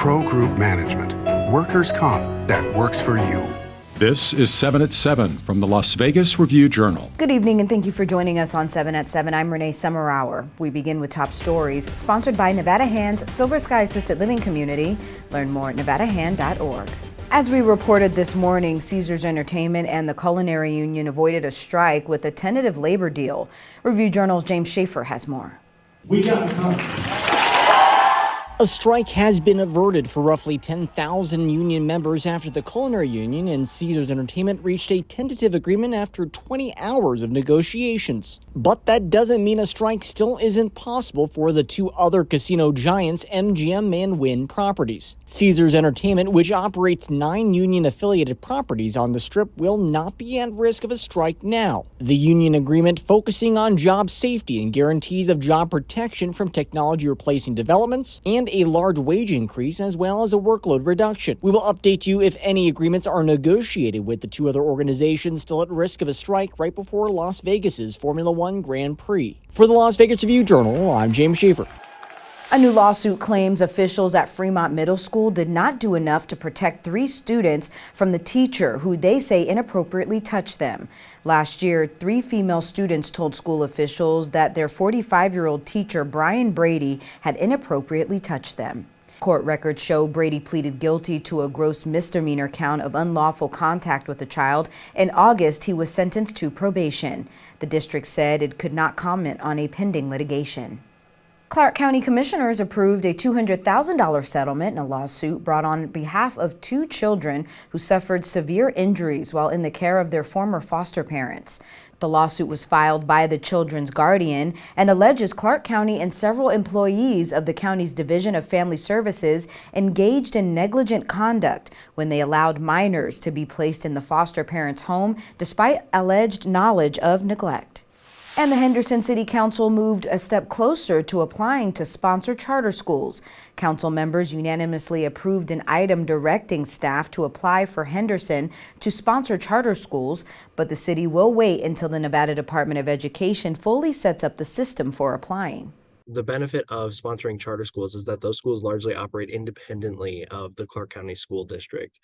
Pro Group Management. Workers' comp that works for you. This is 7 at 7 from the Las Vegas Review-Journal. Good evening and thank you for joining us on 7 at 7. I'm Renee Summerauer. We begin with top stories sponsored by Nevada Hand's Silver Sky Assisted Living Community. Learn more at nevadahand.org. As we reported this morning, Caesars Entertainment and the Culinary Union avoided a strike with a tentative labor deal. Review-Journal's James Schaefer has more. We got A strike has been averted for roughly 10,000 union members after the Culinary Union and Caesars Entertainment reached a tentative agreement after 20 hours of negotiations. But that doesn't mean a strike still isn't possible for the two other casino giants, MGM and Wynn properties. Caesars Entertainment, which operates 9 union-affiliated properties on the Strip, will not be at risk of a strike now. The union agreement focusing on job safety and guarantees of job protection from technology replacing developments and a large wage increase as well as a workload reduction. We will update you if any agreements are negotiated with the two other organizations still at risk of a strike right before Las Vegas's Formula One Grand Prix. For the Las Vegas Review-Journal, I'm James Schaefer. A new lawsuit claims officials at Fremont Middle School did not do enough to protect 3 students from the teacher who they say inappropriately touched them. Last year, 3 female students told school officials that their 45-year-old teacher, Brian Brady, had inappropriately touched them. Court records show Brady pleaded guilty to a gross misdemeanor count of unlawful contact with a child. In August, he was sentenced to probation. The district said it could not comment on a pending litigation. Clark County commissioners approved a $200,000 settlement in a lawsuit brought on behalf of 2 children who suffered severe injuries while in the care of their former foster parents. The lawsuit was filed by the children's guardian and alleges Clark County and several employees of the county's Division of Family Services engaged in negligent conduct when they allowed minors to be placed in the foster parents' home despite alleged knowledge of neglect. And the Henderson City Council moved a step closer to applying to sponsor charter schools. Council members unanimously approved an item directing staff to apply for Henderson to sponsor charter schools, but the city will wait until the Nevada Department of Education fully sets up the system for applying. The benefit of sponsoring charter schools is that those schools largely operate independently of the Clark County School District.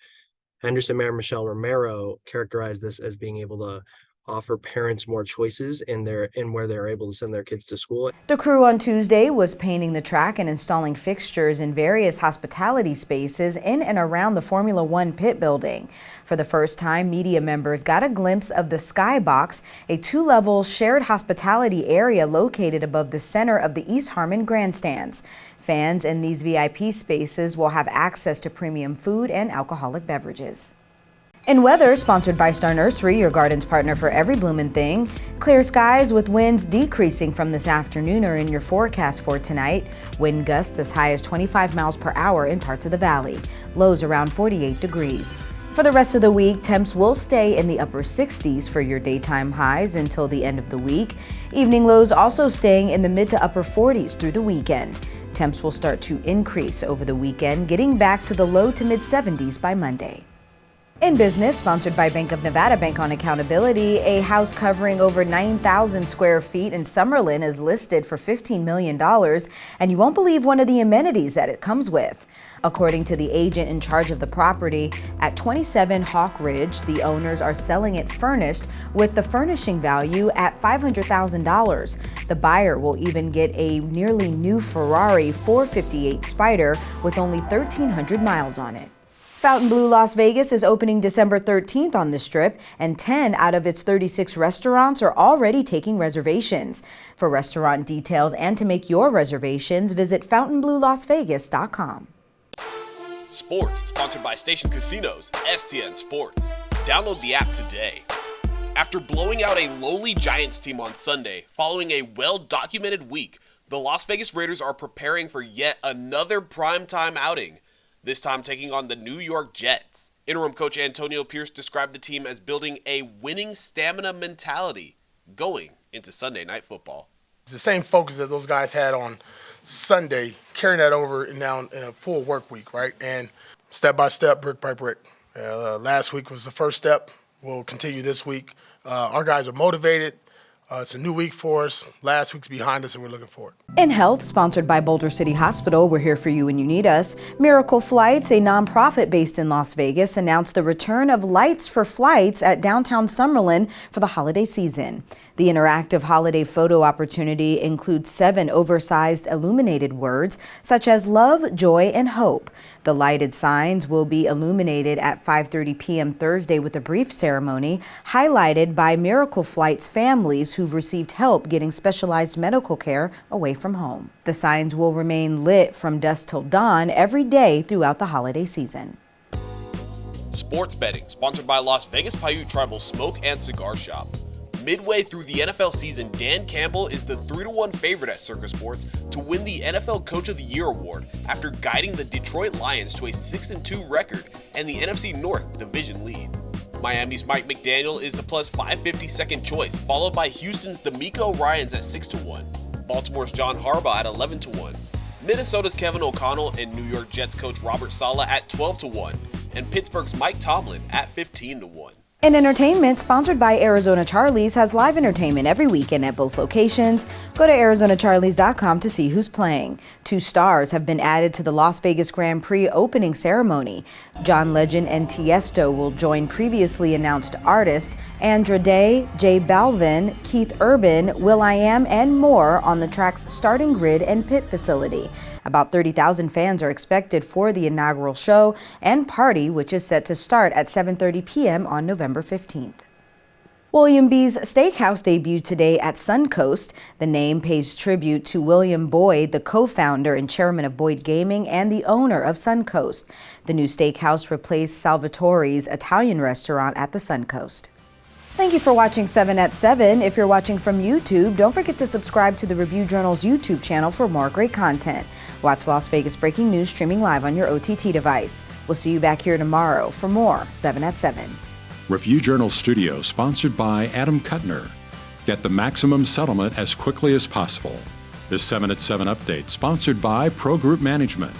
Henderson Mayor Michelle Romero characterized this as being able to offer parents more choices in where they're able to send their kids to school. The crew on Tuesday was painting the track and installing fixtures in various hospitality spaces in and around the Formula One pit building. For the first time, media members got a glimpse of the Skybox, a 2-level shared hospitality area located above the center of the East Harmon grandstands. Fans in these VIP spaces will have access to premium food and alcoholic beverages. In weather, sponsored by Star Nursery, your garden's partner for every bloomin' thing. Clear skies with winds decreasing from this afternoon are in your forecast for tonight. Wind gusts as high as 25 miles per hour in parts of the valley. Lows around 48 degrees. For the rest of the week, temps will stay in the upper 60s for your daytime highs until the end of the week. Evening lows also staying in the mid to upper 40s through the weekend. Temps will start to increase over the weekend, getting back to the low to mid 70s by Monday. In business, sponsored by Bank of Nevada Bank on Accountability, a house covering over 9,000 square feet in Summerlin is listed for $15 million, and you won't believe one of the amenities that it comes with. According to the agent in charge of the property, at 27 Hawk Ridge, the owners are selling it furnished with the furnishing value at $500,000. The buyer will even get a nearly new Ferrari 458 Spyder with only 1,300 miles on it. Fontainebleau, Las Vegas is opening December 13th on the Strip, and 10 out of its 36 restaurants are already taking reservations. For restaurant details and to make your reservations, visit FontainebleauLasVegas.com. Sports, sponsored by Station Casinos, STN Sports. Download the app today. After blowing out a lowly Giants team on Sunday, following a well-documented week, the Las Vegas Raiders are preparing for yet another primetime outing, this time taking on the New York Jets. Interim coach Antonio Pierce described the team as building a winning stamina mentality going into Sunday Night Football. It's the same focus that those guys had on Sunday, carrying that over now in a full work week, right? And step by step, brick by brick. Last week was the first step. We'll continue this week. Our guys are motivated. It's a new week for us. Last week's behind us, and we're looking forward. In health, sponsored by Boulder City Hospital, we're here for you when you need us. Miracle Flights, a nonprofit based in Las Vegas, announced the return of lights for flights at downtown Summerlin for the holiday season. The interactive holiday photo opportunity includes 7 oversized illuminated words such as love, joy, and hope. The lighted signs will be illuminated at 5:30 p.m. Thursday with a brief ceremony highlighted by Miracle Flights families who've received help getting specialized medical care away from home. The signs will remain lit from dusk till dawn every day throughout the holiday season. Sports betting, sponsored by Las Vegas Paiute Tribal Smoke and Cigar Shop. Midway through the NFL season, Dan Campbell is the 3-1 favorite at Circa Sports to win the NFL Coach of the Year award after guiding the Detroit Lions to a 6-2 record and the NFC North division lead. Miami's Mike McDaniel is the plus 550 second choice, followed by Houston's D'Amico Ryans at 6-1, Baltimore's John Harbaugh at 11-1, Minnesota's Kevin O'Connell and New York Jets coach Robert Saleh at 12-1, and Pittsburgh's Mike Tomlin at 15-1. In entertainment, sponsored by Arizona Charlie's, has live entertainment every weekend at both locations. Go to ArizonaCharlies.com to see who's playing. 2 stars have been added to the Las Vegas Grand Prix opening ceremony. John Legend and Tiesto will join previously announced artists Andra Day, J Balvin, Keith Urban, will.i.am, and more on the track's starting grid and pit facility. About 30,000 fans are expected for the inaugural show and party, which is set to start at 7:30 p.m. on November 15th. William B's Steakhouse debuted today at Suncoast. The name pays tribute to William Boyd, the co-founder and chairman of Boyd Gaming and the owner of Suncoast. The new steakhouse replaced Salvatore's Italian restaurant at the Suncoast. Thank you for watching 7 at 7. If you're watching from YouTube, don't forget to subscribe to the Review Journal's YouTube channel for more great content. Watch Las Vegas Breaking News streaming live on your OTT device. We'll see you back here tomorrow for more 7 at 7. Review Journal Studio, sponsored by Adam Kuttner. Get the maximum settlement as quickly as possible. This 7 at 7 update, sponsored by Pro Group Management.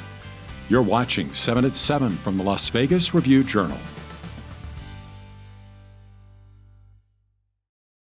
You're watching 7 at 7 from the Las Vegas Review Journal.